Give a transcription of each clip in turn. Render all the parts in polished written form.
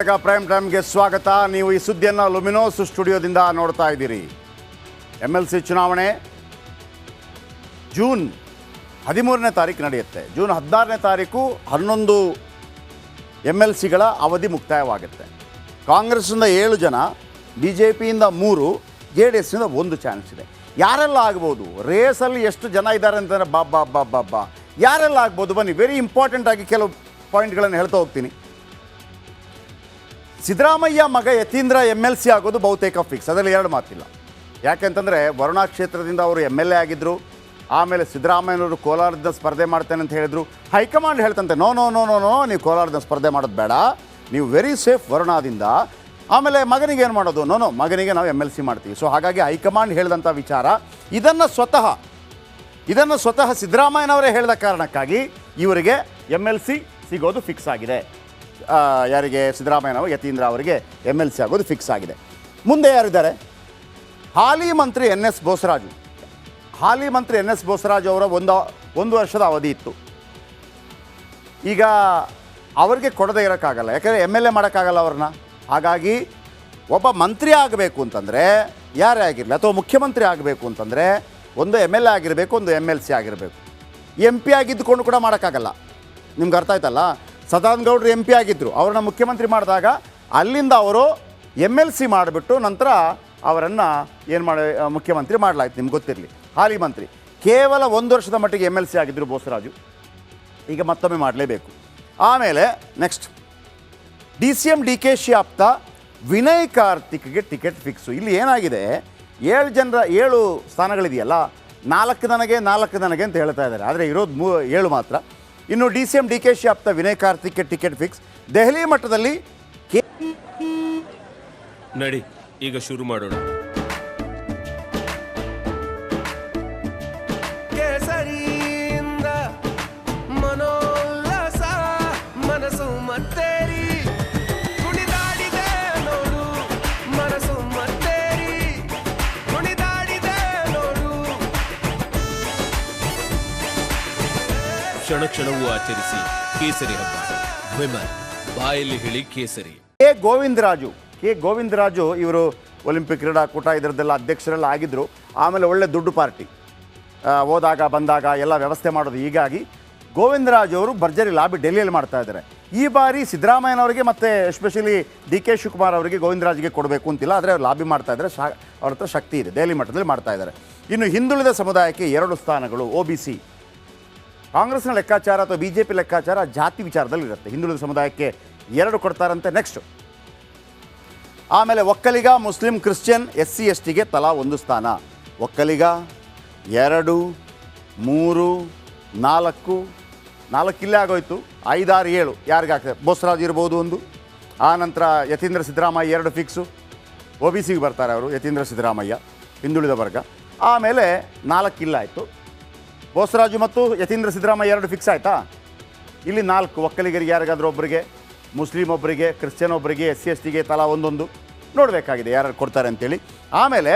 Karnataka prime ಟೈಮ್ಗೆ ಸ್ವಾಗತ. ನೀವು ಈ ಸುದ್ದಿಯನ್ನು ಲುಮಿನೋಸ್ ಸ್ಟುಡಿಯೋದಿಂದ ನೋಡ್ತಾ ಇದ್ದೀರಿ. MLC ಚುನಾವಣೆ ಜೂನ್ 13ನೇ ತಾರೀಕು ನಡೆಯುತ್ತೆ. ಜೂನ್ 16ನೇ ತಾರೀಕು 11 MLCಗಳ ಅವಧಿ ಮುಕ್ತಾಯವಾಗುತ್ತೆ. ಕಾಂಗ್ರೆಸ್ಸಿಂದ 7 ಜನ, BJPಯಿಂದ 3, JDSನಿಂದ 1 ಚಾನ್ಸ್ ಇದೆ. ಯಾರೆಲ್ಲ ಆಗ್ಬೋದು? ರೇಸಲ್ಲಿ ಎಷ್ಟು ಜನ ಇದ್ದಾರೆ ಅಂತಂದರೆ ಬಾ ಯಾರೆಲ್ಲ ಆಗ್ಬೋದು? ಬನ್ನಿ, ವೆರಿ ಇಂಪಾರ್ಟೆಂಟ್ ಆಗಿ ಕೆಲವು ಪಾಯಿಂಟ್ಗಳನ್ನು ಹೇಳ್ತಾ ಹೋಗ್ತೀನಿ. ಸಿದ್ದರಾಮಯ್ಯ ಮಗ ಯತೀಂದ್ರ MLC ಆಗೋದು ಬಹುತೇಕ ಫಿಕ್ಸ್, ಅದರಲ್ಲಿ 2 ಮಾತಿಲ್ಲ. ಯಾಕೆಂತಂದರೆ ವರುಣಾ ಕ್ಷೇತ್ರದಿಂದ ಅವರು MLA ಆಗಿದ್ದರು. ಆಮೇಲೆ ಸಿದ್ದರಾಮಯ್ಯನವರು ಕೋಲಾರದಿಂದ ಸ್ಪರ್ಧೆ ಮಾಡ್ತೇನೆ ಅಂತ ಹೇಳಿದರು. ಹೈಕಮಾಂಡ್ ಹೇಳ್ತಂತೆ no no no no no ನೀವು ಕೋಲಾರದಿಂದ ಸ್ಪರ್ಧೆ ಮಾಡೋದು ಬೇಡ, ನೀವು ವೆರಿ ಸೇಫ್ ವರುಣಾದಿಂದ. ಆಮೇಲೆ ಮಗನಿಗೆ ಏನು ಮಾಡೋದು? ನೋ ಮಗನಿಗೆ ನಾವು MLC ಮಾಡ್ತೀವಿ. ಸೊ ಹಾಗಾಗಿ ಹೈಕಮಾಂಡ್ ಹೇಳಿದಂಥ ವಿಚಾರ ಇದನ್ನು ಸ್ವತಃ ಸಿದ್ದರಾಮಯ್ಯನವರೇ ಹೇಳಿದ ಕಾರಣಕ್ಕಾಗಿ ಇವರಿಗೆ MLC ಸಿಗೋದು ಫಿಕ್ಸ್ ಆಗಿದೆ. ಯಾರಿಗೆ? ಸಿದ್ದರಾಮಯ್ಯನವರು ಯತೀಂದ್ರ ಅವರಿಗೆ MLC ಆಗೋದು ಫಿಕ್ಸ್ ಆಗಿದೆ. ಮುಂದೆ ಯಾರಿದ್ದಾರೆ? ಹಾಲಿ ಮಂತ್ರಿ NS ಬೋಸರಾಜು. ಹಾಲಿ ಮಂತ್ರಿ NS ಬೋಸರಾಜು ಅವರ ಒಂದು ವರ್ಷದ ಅವಧಿ ಇತ್ತು. ಈಗ ಅವ್ರಿಗೆ ಕೊಡದೇ ಇರೋಕ್ಕಾಗಲ್ಲ, ಯಾಕಂದರೆ MLA ಮಾಡೋಕ್ಕಾಗಲ್ಲ ಅವ್ರನ್ನ. ಹಾಗಾಗಿ ಒಬ್ಬ ಮಂತ್ರಿ ಆಗಬೇಕು ಅಂತಂದರೆ ಯಾರೇ ಆಗಿರಲಿ, ಅಥವಾ ಮುಖ್ಯಮಂತ್ರಿ ಆಗಬೇಕು ಅಂತಂದರೆ ಒಂದು MLA ಆಗಿರಬೇಕು, ಒಂದು MLC ಆಗಿರಬೇಕು. MP ಆಗಿದ್ದುಕೊಂಡು ಕೂಡ ಮಾಡೋಕ್ಕಾಗಲ್ಲ. ನಿಮ್ಗೆ ಅರ್ಥ ಆಯ್ತಲ್ಲ? ಸದಾನಂದ ಗೌಡರು MP ಆಗಿದ್ದರು, ಅವ್ರನ್ನ ಮುಖ್ಯಮಂತ್ರಿ ಮಾಡಿದಾಗ ಅಲ್ಲಿಂದ ಅವರು MLC ಮಾಡಿಬಿಟ್ಟು ನಂತರ ಅವರನ್ನು ಮುಖ್ಯಮಂತ್ರಿ ಮಾಡಲಾಯ್ತು. ನಿಮ್ಗೆ ಗೊತ್ತಿರಲಿ. ಹಾಲಿ ಮಂತ್ರಿ ಕೇವಲ 1 ವರ್ಷದ ಮಟ್ಟಿಗೆ MLC ಆಗಿದ್ದರು ಬೋಸರಾಜು. ಈಗ ಮತ್ತೊಮ್ಮೆ ಮಾಡಲೇಬೇಕು. ಆಮೇಲೆ ನೆಕ್ಸ್ಟ್ DCM DKC ಆಪ್ತ ವಿನಯ್ ಕಾರ್ತಿಕ್ಗೆ ಟಿಕೆಟ್ ಫಿಕ್ಸು. ಇಲ್ಲಿ ಏನಾಗಿದೆ, 7 ಸ್ಥಾನಗಳಿದೆಯಲ್ಲ, 4 ನನಗೆ ಅಂತ ಹೇಳ್ತಾ ಇದ್ದಾರೆ. ಆದರೆ ಇರೋದು 7 ಮಾತ್ರ. ಇನ್ನು DCM DKC ಆಪ್ತ ವಿನಯ್ ಕಾರ್ತಿಕ್ಗೆ ಟಿಕೆಟ್ ಫಿಕ್ಸ್. ದೆಹಲಿ ಮಟ್ಟದಲ್ಲಿ ನಡಿ ಈಗ ಶುರು ಮಾಡೋಣ. ಕೇಸರಿಯಿಂದ ಮನೋಲ್ಲಾಸ ಮನಸ್ಸು ಮತ್ತೇರಿ ಕುಣಿದಾಡಿದೆ ನೋಡು, ಮನಸ್ಸು ಮತ್ತೇರಿ ಕುಣಿದಾಡಿದೆ ನೋಡು. ಕ್ಷಣ ಕ್ಷಣವೂ ಆಚರಿಸಿ ಕೇಸರಿ ಹಬ್ಬ. ವಿಮಲ್ ಬಾಯಲ್ಲಿ ಹೇಳಿ ಕೇಸರಿ. ಕೆ ಗೋವಿಂದರಾಜು ಇವರು ಒಲಿಂಪಿಕ್ ಕ್ರೀಡಾಕೂಟ ಇದರದ್ದೆಲ್ಲ ಅಧ್ಯಕ್ಷರೆಲ್ಲ ಆಗಿದ್ದರು. ಆಮೇಲೆ ಒಳ್ಳೆ ದುಡ್ಡು ಪಾರ್ಟಿ, ಹೋದಾಗ ಬಂದಾಗ ಎಲ್ಲ ವ್ಯವಸ್ಥೆ ಮಾಡೋದು. ಹೀಗಾಗಿ ಗೋವಿಂದರಾಜು ಅವರು ಭರ್ಜರಿ ಲಾಬಿ ಡೆಲ್ಲಿಯಲ್ಲಿ ಮಾಡ್ತಾ ಇದ್ದಾರೆ. ಈ ಬಾರಿ ಸಿದ್ದರಾಮಯ್ಯನವರಿಗೆ ಮತ್ತು ಎಸ್ಪೆಷಲಿ DK ಶಿವಕುಮಾರ್ ಅವರಿಗೆ ಗೋವಿಂದರಾಜ್ಗೆ ಕೊಡಬೇಕು ಅಂತಿಲ್ಲ, ಆದರೆ ಲಾಬಿ ಮಾಡ್ತಾ ಇದ್ದಾರೆ. ಅವ್ರ ಹತ್ರ ಶಕ್ತಿ ಇದೆ, ದೆಹಲಿ ಮಟ್ಟದಲ್ಲಿ ಮಾಡ್ತಾ ಇದ್ದಾರೆ. ಇನ್ನು ಹಿಂದುಳಿದ ಸಮುದಾಯಕ್ಕೆ 2 ಸ್ಥಾನಗಳು. OBC ಕಾಂಗ್ರೆಸ್ನ ಲೆಕ್ಕಾಚಾರ ಅಥವಾ BJP ಲೆಕ್ಕಾಚಾರ ಜಾತಿ ವಿಚಾರದಲ್ಲಿ ಇರುತ್ತೆ. ಹಿಂದುಳಿದ ಸಮುದಾಯಕ್ಕೆ 2 ಕೊಡ್ತಾರಂತೆ. ನೆಕ್ಸ್ಟು ಆಮೇಲೆ ಒಕ್ಕಲಿಗ, ಮುಸ್ಲಿಂ, ಕ್ರಿಶ್ಚಿಯನ್, SC STಗೆ ತಲಾ 1 ಸ್ಥಾನ. ಒಕ್ಕಲಿಗ 2, 3, 4 ಇಲ್ಲೇ ಆಗೋಯ್ತು. 5, 6, 7 ಯಾರಿಗಾಗ್ತದೆ? ಬೋಸರಾಜು ಇರ್ಬೋದು ಒಂದು. ಆನಂತರ ಯತೀಂದ್ರ ಸಿದ್ದರಾಮಯ್ಯ 2 ಫಿಕ್ಸು. OBCಗೆ ಬರ್ತಾರೆ ಅವರು, ಯತೀಂದ್ರ ಸಿದ್ದರಾಮಯ್ಯ ಹಿಂದುಳಿದ ವರ್ಗ. ಆಮೇಲೆ 4 ಇಲ್ಲ ಆಯಿತು. ಬೋಸರಾಜು ಮತ್ತು ಯತೀಂದ್ರ ಸಿದ್ದರಾಮಯ್ಯ 2 ಫಿಕ್ಸ್ ಆಯಿತಾ? ಇಲ್ಲಿ 4 ಒಕ್ಕಲಿಗರಿಗೆ ಯಾರಿಗಾದ್ರೂ ಒಬ್ಬರಿಗೆ, ಮುಸ್ಲಿಂ ಒಬ್ಬರಿಗೆ, ಕ್ರಿಶ್ಚಿಯನ್ ಒಬ್ಬರಿಗೆ, SC STಗೆ ತಲಾ 1 ನೋಡಬೇಕಾಗಿದೆ ಯಾರು ಕೊಡ್ತಾರೆ ಅಂತೇಳಿ. ಆಮೇಲೆ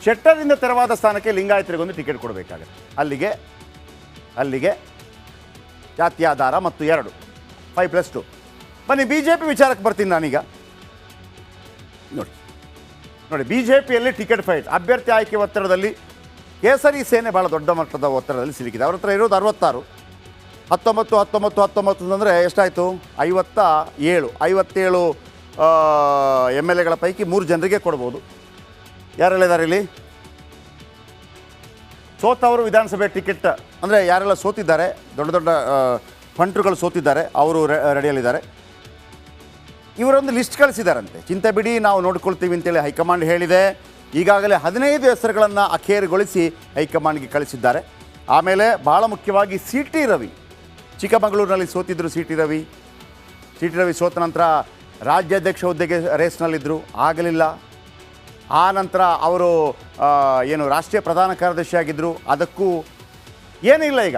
ಶೆಟ್ಟರಿಂದ ತೆರವಾದ ಸ್ಥಾನಕ್ಕೆ ಲಿಂಗಾಯತರಿಗೊಂದು ಟಿಕೆಟ್ ಕೊಡಬೇಕಾಗುತ್ತೆ. ಅಲ್ಲಿಗೆ ಜಾತಿ ಆಧಾರ ಮತ್ತು 2 5+2. ಬನ್ನಿ BJP ವಿಚಾರಕ್ಕೆ ಬರ್ತೀನಿ ನಾನೀಗ. ನೋಡಿ BJPಯಲ್ಲಿ ಟಿಕೆಟ್ ಫೈಟ್, ಅಭ್ಯರ್ಥಿ ಆಯ್ಕೆ ಒತ್ತಡದಲ್ಲಿ ಕೇಸರಿ ಸೇನೆ ಭಾಳ ದೊಡ್ಡ ಮಟ್ಟದ ಒತ್ತಡದಲ್ಲಿ ಸಿಲುಕಿದೆ. ಅವ್ರ ಹತ್ರ ಇರೋದು 66, 19 ಅಂದರೆ ಎಷ್ಟಾಯಿತು? 57 MLAಗಳ ಪೈಕಿ 3 ಜನರಿಗೆ ಕೊಡ್ಬೋದು. ಯಾರೆಲ್ಲಿದ್ದಾರೆ ಇಲ್ಲಿ? ಸೋತವರು ವಿಧಾನಸಭೆ ಟಿಕೆಟ್, ಅಂದರೆ ಯಾರೆಲ್ಲ ಸೋತಿದ್ದಾರೆ, ದೊಡ್ಡ ಫಂಟ್ರುಗಳು ಸೋತಿದ್ದಾರೆ, ಅವರು ರೆಡಿಯಲ್ಲಿದ್ದಾರೆ. ಇವರೊಂದು ಲಿಸ್ಟ್ ಕಳಿಸಿದ್ದಾರಂತೆ. ಚಿಂತೆ ಬಿಡಿ, ನಾವು ನೋಡ್ಕೊಳ್ತೀವಿ ಅಂತೇಳಿ ಹೈಕಮಾಂಡ್ ಹೇಳಿದೆ. ಈಗಾಗಲೇ 15 ಹೆಸರುಗಳನ್ನು ಅಖೇರುಗೊಳಿಸಿ ಹೈಕಮಾಂಡ್ಗೆ ಕಳಿಸಿದ್ದಾರೆ. ಆಮೇಲೆ ಭಾಳ ಮುಖ್ಯವಾಗಿ CT ರವಿ, ಚಿಕ್ಕಮಗಳೂರಿನಲ್ಲಿ ಸೋತಿದ್ದರು. CT ರವಿ ಸೋತ ನಂತರ ರಾಜ್ಯಾಧ್ಯಕ್ಷ ಹುದ್ದೆಗೆ ರೇಸ್ನಲ್ಲಿದ್ದರು, ಆಗಲಿಲ್ಲ. ಆ ನಂತರ ಅವರು ರಾಷ್ಟ್ರೀಯ ಪ್ರಧಾನ ಕಾರ್ಯದರ್ಶಿ ಆಗಿದ್ದರು, ಅದಕ್ಕೂ ಏನಿಲ್ಲ. ಈಗ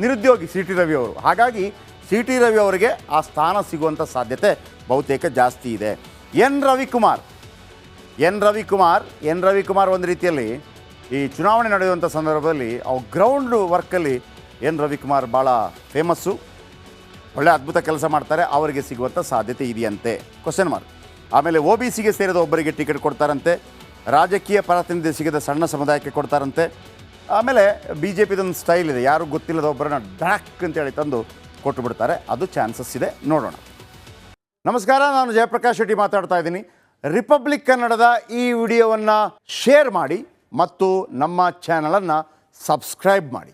ನಿರುದ್ಯೋಗಿ CT ರವಿ ಅವರು. ಹಾಗಾಗಿ CT ರವಿ ಅವರಿಗೆ ಆ ಸ್ಥಾನ ಸಿಗುವಂಥ ಸಾಧ್ಯತೆ ಬಹುತೇಕ ಜಾಸ್ತಿ ಇದೆ. ಎನ್ ರವಿಕುಮಾರ್ ಒಂದು ರೀತಿಯಲ್ಲಿ ಈ ಚುನಾವಣೆ ನಡೆಯುವಂಥ ಸಂದರ್ಭದಲ್ಲಿ ಗ್ರೌಂಡ್ ವರ್ಕಲ್ಲಿ ಎನ್ ರವಿಕುಮಾರ್ ಭಾಳ ಫೇಮಸ್ಸು. ಒಳ್ಳೆ ಅದ್ಭುತ ಕೆಲಸ ಮಾಡ್ತಾರೆ, ಅವರಿಗೆ ಸಿಗುವಂಥ ಸಾಧ್ಯತೆ ಇದೆಯಂತೆ, ಕ್ವಶನ್ ಮಾರ್ಕ್. ಆಮೇಲೆ OBCಗೆ ಸೇರಿದ ಒಬ್ಬರಿಗೆ ಟಿಕೆಟ್ ಕೊಡ್ತಾರಂತೆ, ರಾಜಕೀಯ ಪ್ರಾತಿನಿಧ್ಯ ಸಿಗದ ಸಣ್ಣ ಸಮುದಾಯಕ್ಕೆ ಕೊಡ್ತಾರಂತೆ. ಆಮೇಲೆ BJPದೊಂದು ಸ್ಟೈಲ್ ಇದೆ, ಯಾರು ಗೊತ್ತಿಲ್ಲದ ಒಬ್ಬರನ್ನ ಡಾಕ್ ಅಂತೇಳಿ ತಂದು ಕೊಟ್ಟು ಬಿಡ್ತಾರೆ, ಅದು ಚಾನ್ಸಸ್ ಇದೆ, ನೋಡೋಣ. ನಮಸ್ಕಾರ, ನಾನು ಜಯಪ್ರಕಾಶ್ ಶೆಟ್ಟಿ ಮಾತಾಡ್ತಾ ಇದ್ದೀನಿ. ರಿಪಬ್ಲಿಕ್ ಕನ್ನಡದ ಈ ವಿಡಿಯೋವನ್ನು ಶೇರ್ ಮಾಡಿ ಮತ್ತು ನಮ್ಮ ಚಾನಲನ್ನು ಸಬ್ಸ್ಕ್ರೈಬ್ ಮಾಡಿ.